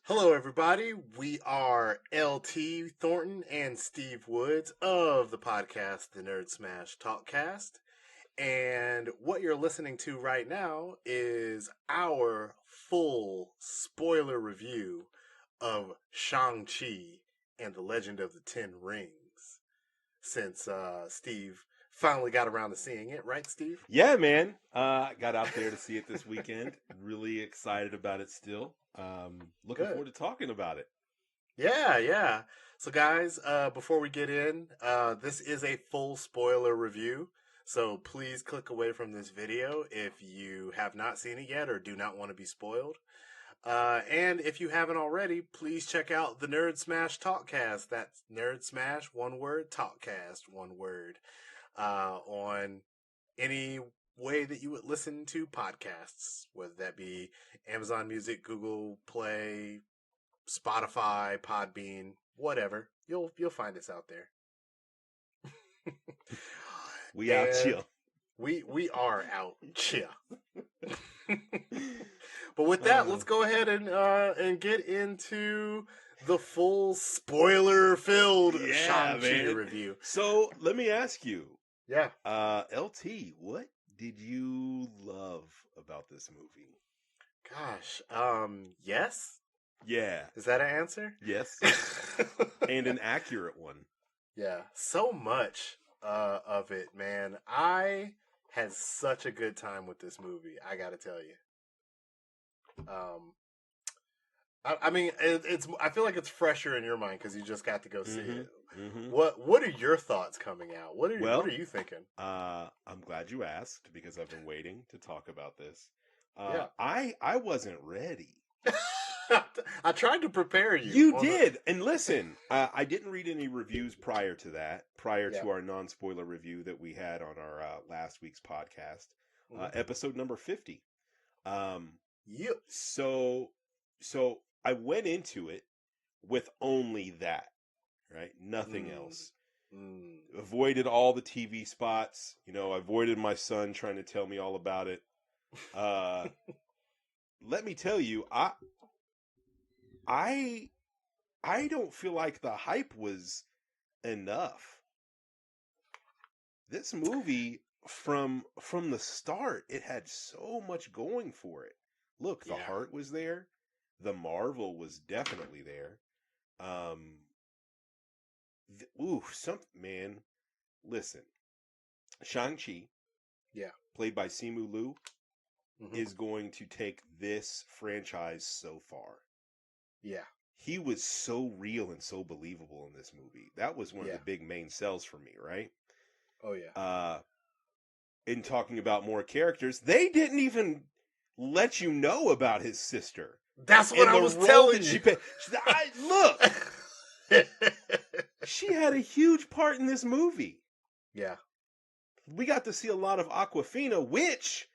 Hello, everybody. We are LT Thornton and Steve Woods of the podcast, the Nerdsmash Talkcast. And what you're listening to right now is our full spoiler review of Shang-Chi and the Legend of the Ten Rings. Since Steve finally got around to seeing it, right, Steve? Yeah, man. Got out there to see it this weekend. Really excited about it still. Looking Good. forward to talking about it. Yeah. So, guys, before we get in, this is a full spoiler review. So please click away from this video if you have not seen it yet or do not want to be spoiled. And if you haven't already, please check out the Nerdsmash Talkcast. That's Nerdsmash, one word, Talkcast, one word, on any way that you would listen to podcasts, whether that be Amazon Music, Google Play, Spotify, Podbean, whatever. You'll find us out there. We out chill. We are out chill. But with that, let's go ahead and get into the full spoiler-filled Shang-Chi review. So let me ask you. Yeah. LT, what did you love about this movie? Gosh. Yes? Yeah. Is that an answer? Yes. And an accurate one. Yeah. So much of it, man. I had such a good time with this movie, I gotta tell you. I mean, I feel like it's fresher in your mind because you just got to go see it. Mm-hmm. What are your thoughts coming out? What are you thinking? I'm glad you asked because I've been waiting to talk about this. Yeah. I wasn't ready. I tried to prepare you. You did. And listen, I didn't read any reviews prior to that, to our non-spoiler review that we had on our last week's podcast, episode number 50. Yep. So I went into it with only that, right? Nothing else. Avoided all the TV spots. Avoided my son trying to tell me all about it. Let me tell you, I don't feel like the hype was enough. This movie, from the start, it had so much going for it. Look, the heart was there. The Marvel was definitely there. Man, listen. Shang-Chi, played by Simu Liu, is going to take this franchise so far. Yeah. He was so real and so believable in this movie. That was one of the big main sells for me, right? Oh, yeah. In talking about more characters, they didn't even let you know about his sister. That's what I was telling you. Look, she had a huge part in this movie. Yeah. We got to see a lot of Awkwafina, which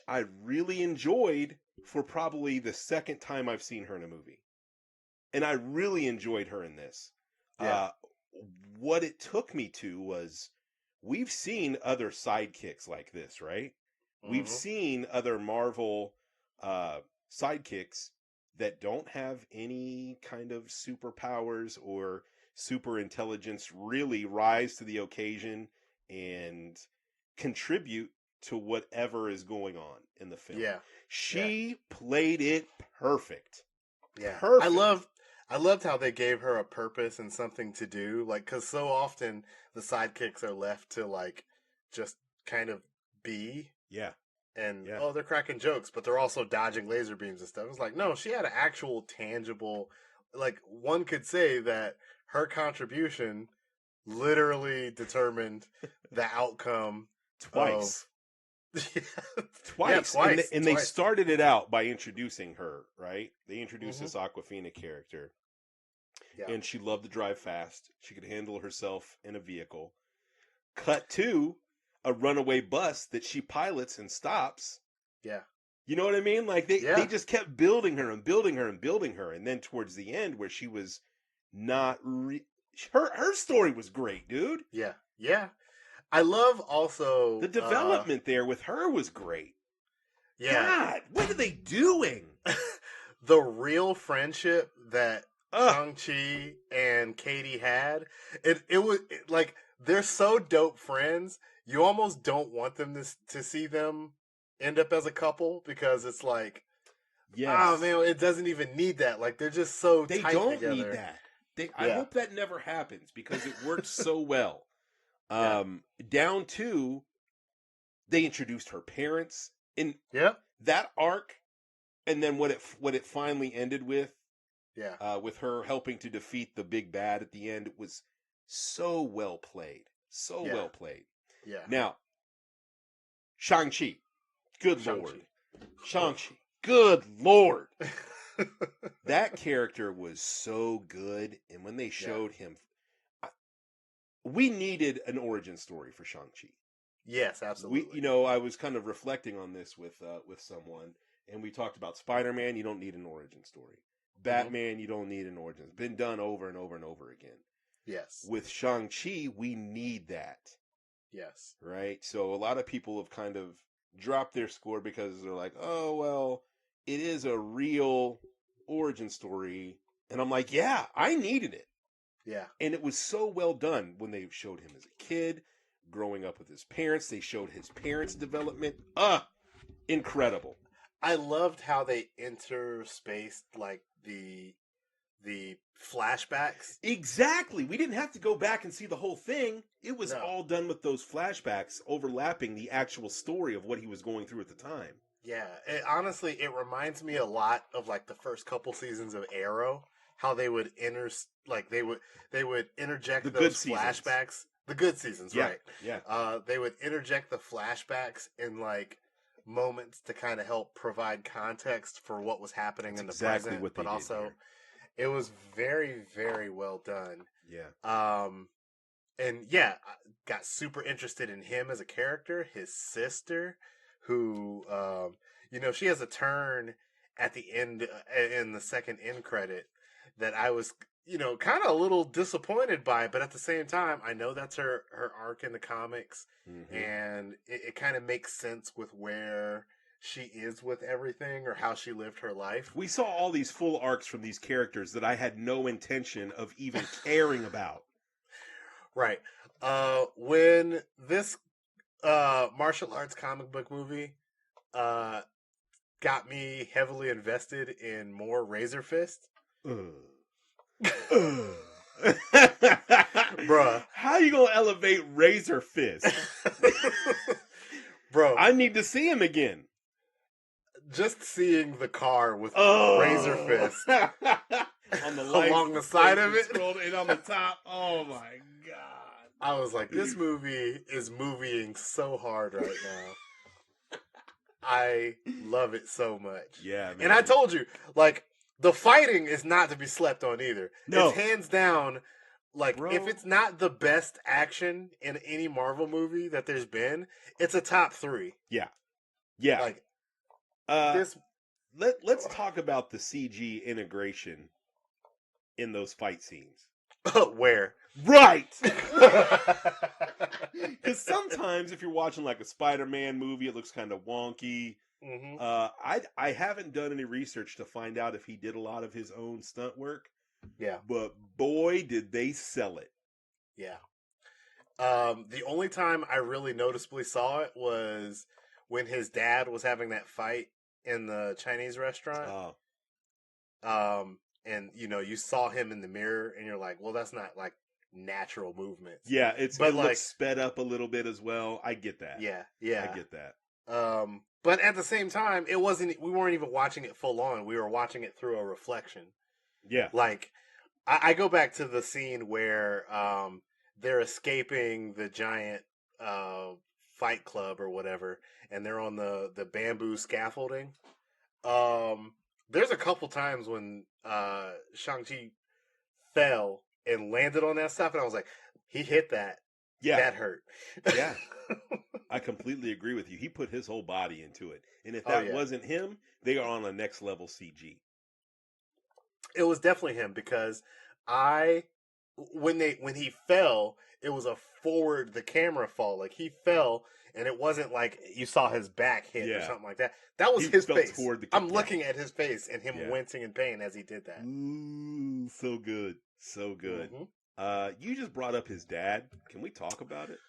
I really enjoyed for probably the second time I've seen her in a movie. And I really enjoyed her in this. Yeah. What it took me to was, we've seen other sidekicks like this, right? We've seen other Marvel sidekicks that don't have any kind of superpowers or super intelligence really rise to the occasion and contribute to whatever is going on in the film. Yeah. She played it perfect. Yeah. Perfect. I loved how they gave her a purpose and something to do. Like, because so often the sidekicks are left to, like, just kind of be. Yeah. And, they're cracking jokes, but they're also dodging laser beams and stuff. It's like, no, she had an actual tangible, like, one could say that her contribution literally determined the outcome. Twice. Twice. And they started it out by introducing her, right? They introduced this Awkwafina character. Yeah. And she loved to drive fast. She could handle herself in a vehicle. Cut to a runaway bus that she pilots and stops. Yeah. You know what I mean? Like, they just kept building her and building her and building her. And then towards the end, where she was not... Her story was great, dude. Yeah. Yeah. I love also... The development there with her was great. Yeah. God, what are they doing? the real friendship that Ugh. Shang-Chi and Katie had, like, they're so dope friends. You almost don't want them to see them end up as a couple because it's like, oh Yes. man, it doesn't even need that. Like, they're just so They tight don't need together. that. I Yeah. hope that never happens because it works so well. Yeah. Down to they introduced her parents in Yep. that arc, and then what it finally ended Yeah. with her helping to defeat the big bad at the end. It was so well played, so Yeah. well played. Yeah. Now, Shang-Chi, good lord, Shang-Chi. Shang-Chi, good lord. That character was so good, and when they showed him, we needed an origin story for Shang-Chi. Yes, absolutely. I was kind of reflecting on this with someone, and we talked about Spider-Man. You don't need an origin story. Batman, you don't need an origin. It's been done over and over and over again. Yes. With Shang-Chi, we need that. Yes. Right? So a lot of people have kind of dropped their score because they're like, oh, well, it is a real origin story. And I'm like, yeah, I needed it. Yeah. And it was so well done when they showed him as a kid, growing up with his parents. They showed his parents' development. Incredible. I loved how they interspaced like the flashbacks. Exactly. We didn't have to go back and see the whole thing. It was No. all done with those flashbacks overlapping the actual story of what he was going through at the time. Yeah, honestly, it reminds me a lot of like the first couple seasons of Arrow, how they would they would interject The those good seasons. flashbacks. The good seasons, Yeah, right? yeah. They would interject the flashbacks in like moments to kind of help provide context for what was happening in the present, what they but did also here. it was very, very well done. Yeah. And yeah, I got super interested in him as a character. His sister, who, she has a turn at the end in the second end credit that I was, kind of a little disappointed by. But at the same time, I know that's her arc in the comics, and it kind of makes sense with where she is with everything or how she lived her life. We saw all these full arcs from these characters that I had no intention of even caring about. Right. When this martial arts comic book movie got me heavily invested in more Razor Fist. Bruh. How you gonna elevate Razor Fist? Bro. I need to see him again. Just seeing the car with Razor Fist on the along the side of it and on the top. Oh my god. I was like, this movie is movieing so hard right now. I love it so much. Yeah, man. And I told you, like, the fighting is not to be slept on either. No. It's hands down, like, Bro. if it's not the best action in any Marvel movie that there's been, it's a top 3. Yeah. Yeah. Like, let's talk about the CG integration in those fight scenes. Where? Right! Because sometimes if you're watching like a Spider-Man movie, it looks kind of wonky. Mm-hmm. I haven't done any research to find out if he did a lot of his own stunt work. Yeah. But boy, did they sell it. Yeah. The only time I really noticeably saw it was when his dad was having that fight in the Chinese restaurant. And you saw him in the mirror and you're like, well, that's not like natural movements. Yeah, it looks sped up a little bit as well. I get that. Yeah. I get that. But at the same time, we weren't even watching it full on. We were watching it through a reflection. Yeah. Like, I go back to the scene where they're escaping the giant fight club or whatever, and they're on the bamboo scaffolding. There's a couple times when Shang-Chi fell and landed on that stuff, and I was like, he hit that. Yeah. That hurt. Yeah. I completely agree with you. He put his whole body into it. And if that wasn't him, they are on a next level CG. It was definitely him because I when he fell, it was a forward the camera fall. Like he fell, and it wasn't like you saw his back hit or Yeah. something like that. That was He his fell face. toward the I'm yeah. looking at his face and him Yeah. wincing in pain as he did that. Ooh, so good. So good. You just brought up his dad. Can we talk about it?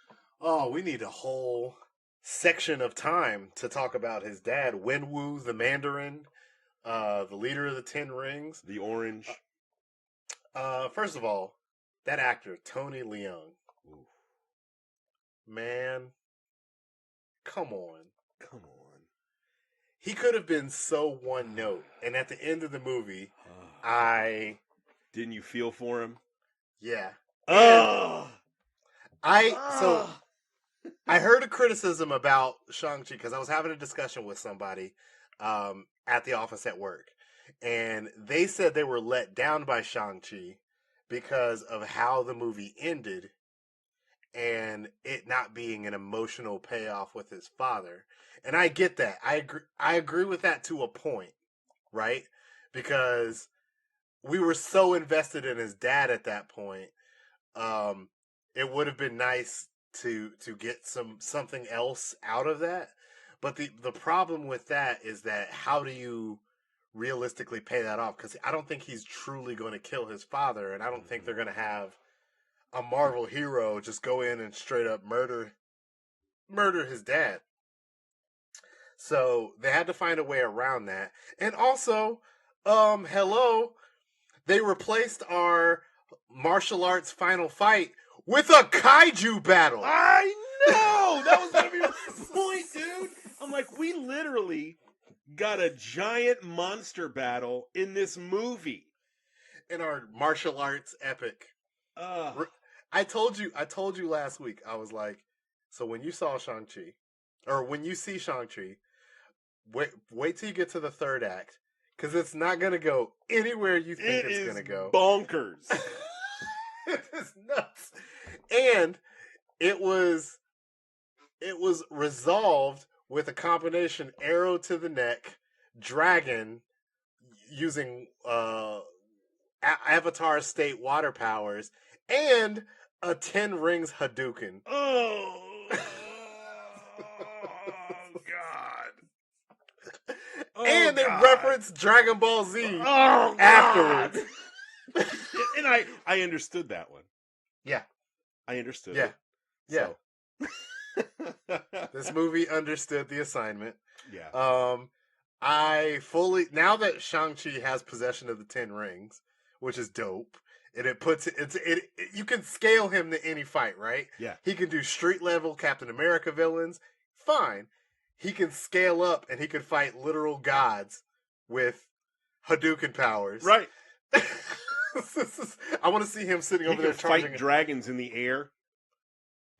Oh, we need a whole section of time to talk about his dad, Wenwu the Mandarin, the leader of the Ten Rings. The Orange. First of all, that actor, Tony Leung. Ooh. Man, come on. Come on. He could have been so one note. And at the end of the movie, I... Didn't you feel for him? Yeah. Oh! So, I heard a criticism about Shang-Chi because I was having a discussion with somebody at the office at work. And they said they were let down by Shang-Chi because of how the movie ended and it not being an emotional payoff with his father. And I get that. I agree with that to a point, right? Because we were so invested in his dad at that point. It would have been nice to get something else out of that. But the problem with that is that how do you realistically pay that off? Because I don't think he's truly going to kill his father, and I don't think they're going to have a Marvel hero just go in and straight up murder his dad. So they had to find a way around that. And also, hello, they replaced our martial arts final fight with a kaiju battle. I know! That was going to be my point, dude. I'm like, we literally got a giant monster battle in this movie. In our martial arts epic. I told you last week, I was like, so when you saw Shang-Chi, or when you see Shang-Chi, wait till you get to the third act, because it's not going to go anywhere you think it's going to go. Bonkers. It is nuts. And it was resolved with a combination arrow to the neck, dragon using Avatar state water powers, and a 10 rings Hadouken. Oh God. And they referenced Dragon Ball Z afterwards. And I understood that one. Yeah. I understood it. Yeah. So. This movie understood the assignment. Yeah. I fully, now that Shang-Chi has possession of the 10 rings, which is dope, and it puts it you can scale him to any fight, right? Yeah. He can do street level Captain America villains. Fine. He can scale up and he can fight literal gods with Hadouken powers. Right. I want to see him sitting over there charging. Fight dragons in the air.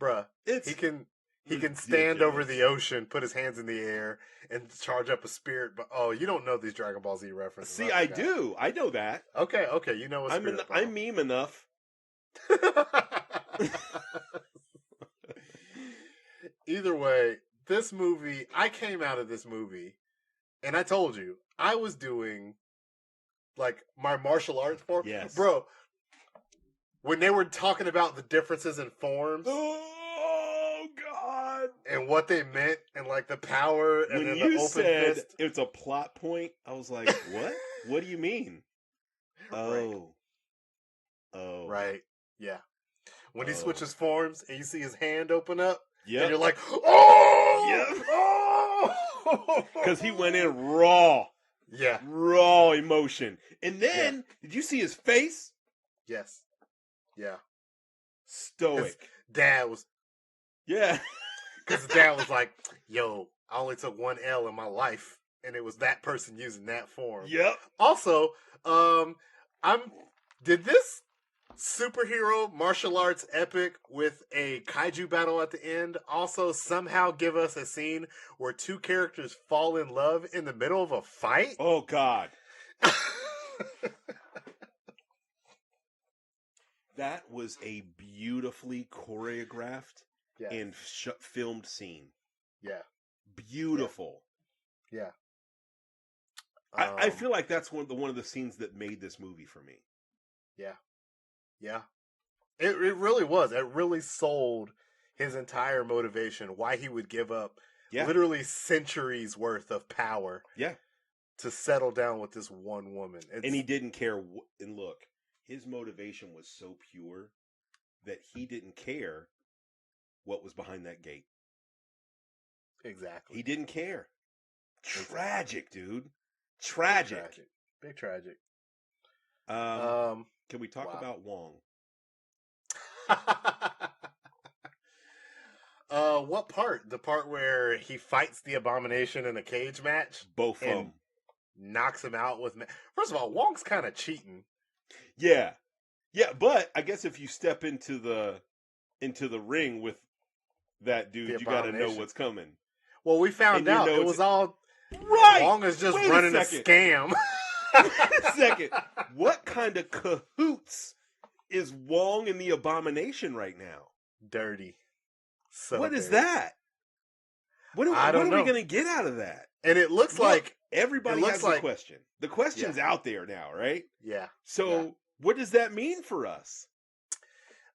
Bruh. He can stand over the ocean, put his hands in the air, and charge up a spirit. But you don't know these Dragon Ball Z references. See, I do. I know that. Okay. You know what I'm meme enough. Either way, this movie, I came out of this movie, and I told you, I was doing, like, my martial arts form. Yes. Bro, when they were talking about the differences in forms. Oh, God. And what they meant, and, like, the power, and when then you the open said fist. It's a plot point, I was like, what? What do you mean? Oh. Right. Yeah. When he switches forms, and you see his hand open up, and you're like, oh! Yeah. Oh! Because he went in raw. Yeah. Raw emotion. And then, did you see his face? Yes. Yeah. Stoic. His dad was... Yeah. Because his dad was like, yo, I only took one L in my life, and it was that person using that form. Yep. Also, did this superhero martial arts epic with a kaiju battle at the end also somehow give us a scene where two characters fall in love in the middle of a fight? Oh, God. That was a beautifully choreographed and filmed scene. Yeah. Beautiful. Yeah. I feel like that's one of the scenes that made this movie for me. Yeah. Yeah. It really was. It really sold his entire motivation, why he would give up Yeah, literally centuries worth of power yeah. to settle down with this one woman. And he didn't care. And look, his motivation was so pure that he didn't care what was behind that gate. Exactly. He didn't care. Exactly. Tragic, dude. Tragic. Big tragic. Can we talk about Wong? What part? The part where he fights the Abomination in a cage match? Both of them. Knocks him out with... First of all, Wong's kind of cheating. Yeah. Yeah, but I guess if you step into the ring with that dude, you got to know what's coming. Well, we found out it was all... Right! Wong is just running a scam. Wait a second. What kind of cahoots is Wong and the Abomination right now? Dirty. So what dirty. is that? What are we going to get out of that? And it looks like... Everybody has a question. The question's out there now, right? Yeah. So, what does that mean for us?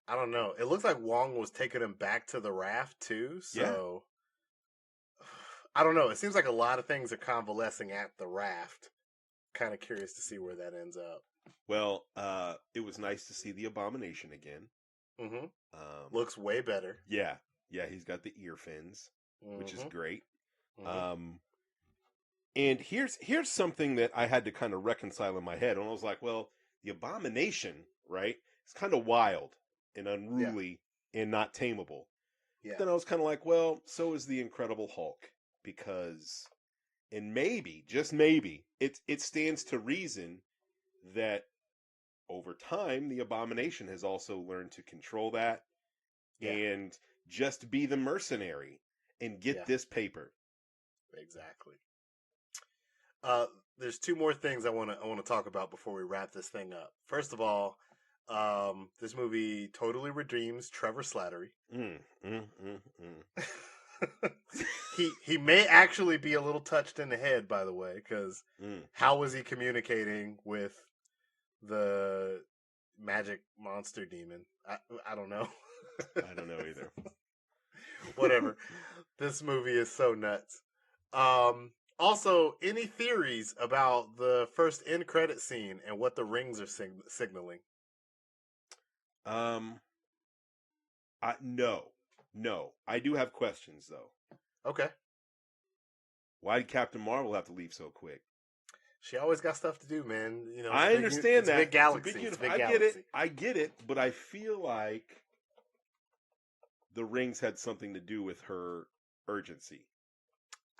I don't know. It looks like Wong was taking him back to the raft, too. So, I don't know. It seems like a lot of things are convalescing at the raft. Kind of curious to see where that ends up. Well, it was nice to see the Abomination again. Mm-hmm. Looks way better. Yeah. Yeah, he's got the ear fins, which is great. Mm-hmm. And here's something that I had to kind of reconcile in my head. And I was like, well, the Abomination, right? It's kind of wild and unruly and not tameable. Yeah. Then I was kind of like, well, so is the Incredible Hulk. Because, and maybe, just maybe, it stands to reason that over time, the Abomination has also learned to control that and just be the mercenary and get this paper. Exactly. There's two more things I want to talk about before we wrap this thing up. First of all, this movie totally redeems Trevor Slattery. He may actually be a little touched in the head, by the way, because how was he communicating with the magic monster demon? I don't know. I don't know either. Whatever. This movie is so nuts. Also, any theories about the first end credit scene and what the rings are signaling? No. I do have questions though. Okay. Why did Captain Marvel have to leave so quick? She always got stuff to do, man. You know, I understand that. Big galaxy. I get it, but I feel like the rings had something to do with her urgency.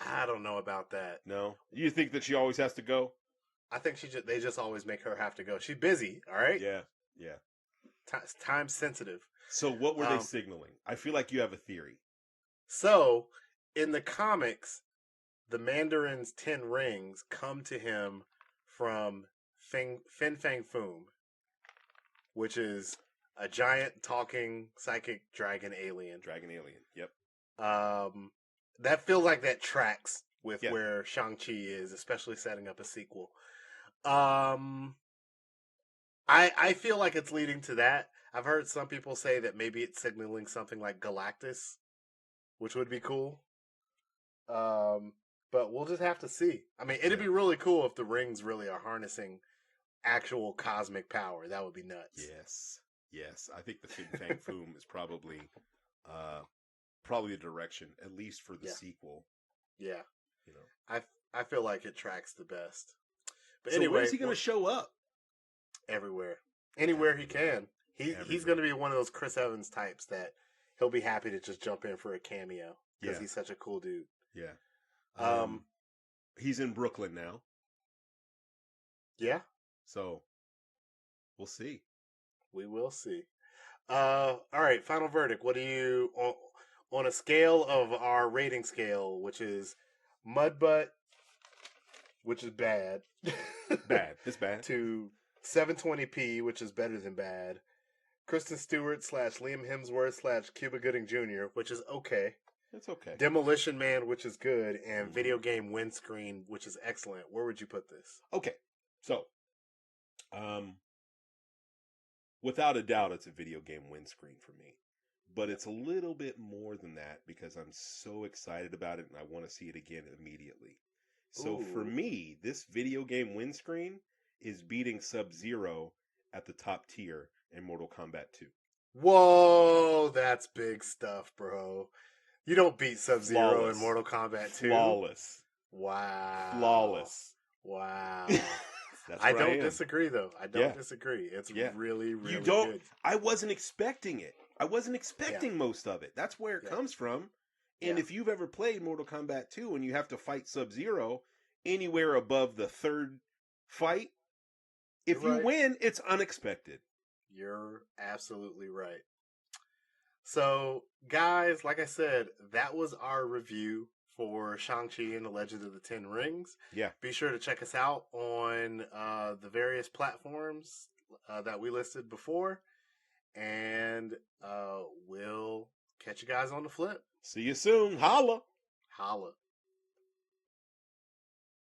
I don't know about that. No? You think that she always has to go? I think they just always make her have to go. She's busy, all right? Yeah. Time sensitive. So what were they signaling? I feel like you have a theory. So, in the comics, the Mandarin's 10 rings come to him from Fin Fang Foom, which is a giant talking psychic dragon alien. Yep. That feels like that tracks with where Shang-Chi is, especially setting up a sequel. I feel like it's leading to that. I've heard some people say that maybe it's signaling something like Galactus, which would be cool. But we'll just have to see. I mean, it'd be really cool if the rings really are harnessing actual cosmic power. That would be nuts. Yes. I think the Fin Fang Foom is probably the direction, at least for the sequel. Yeah. You know, I feel like it tracks the best. But so anyway, where's he going to show up? Everywhere. Anywhere he can. He's going to be one of those Chris Evans types that he'll be happy to just jump in for a cameo because he's such a cool dude. Yeah. He's in Brooklyn now. Yeah. So we'll see. We will see. All right. Final verdict. What do you on a scale of our rating scale, which is Mudbutt, which is bad. It's bad. To 720p, which is better than bad. Kristen Stewart / Liam Hemsworth / Cuba Gooding Jr., which is okay. It's okay. Demolition Man, which is good, and Video Game Windscreen, which is excellent. Where would you put this? Okay. So, without a doubt, it's a video game windscreen for me. But it's a little bit more than that because I'm so excited about it and I want to see it again immediately. So for Ooh. me, this video game windscreen is beating Sub-Zero at the top tier in Mortal Kombat 2. Whoa, that's big stuff, bro. You don't beat Sub-Zero in Flawless. Mortal Kombat 2? Flawless. Wow. Flawless. Wow. That's I where don't am. disagree, though. I don't disagree. It's really, really You don't. good. I wasn't expecting it. I wasn't expecting most of it. That's where it comes from. And if you've ever played Mortal Kombat 2 and you have to fight Sub-Zero anywhere above the third fight, if you win, it's unexpected. You're absolutely right. So, guys, like I said, that was our review for Shang-Chi and the Legend of the Ten Rings. Yeah. Be sure to check us out on the various platforms that we listed before. And we'll catch you guys on the flip. See you soon. Holla. Holla.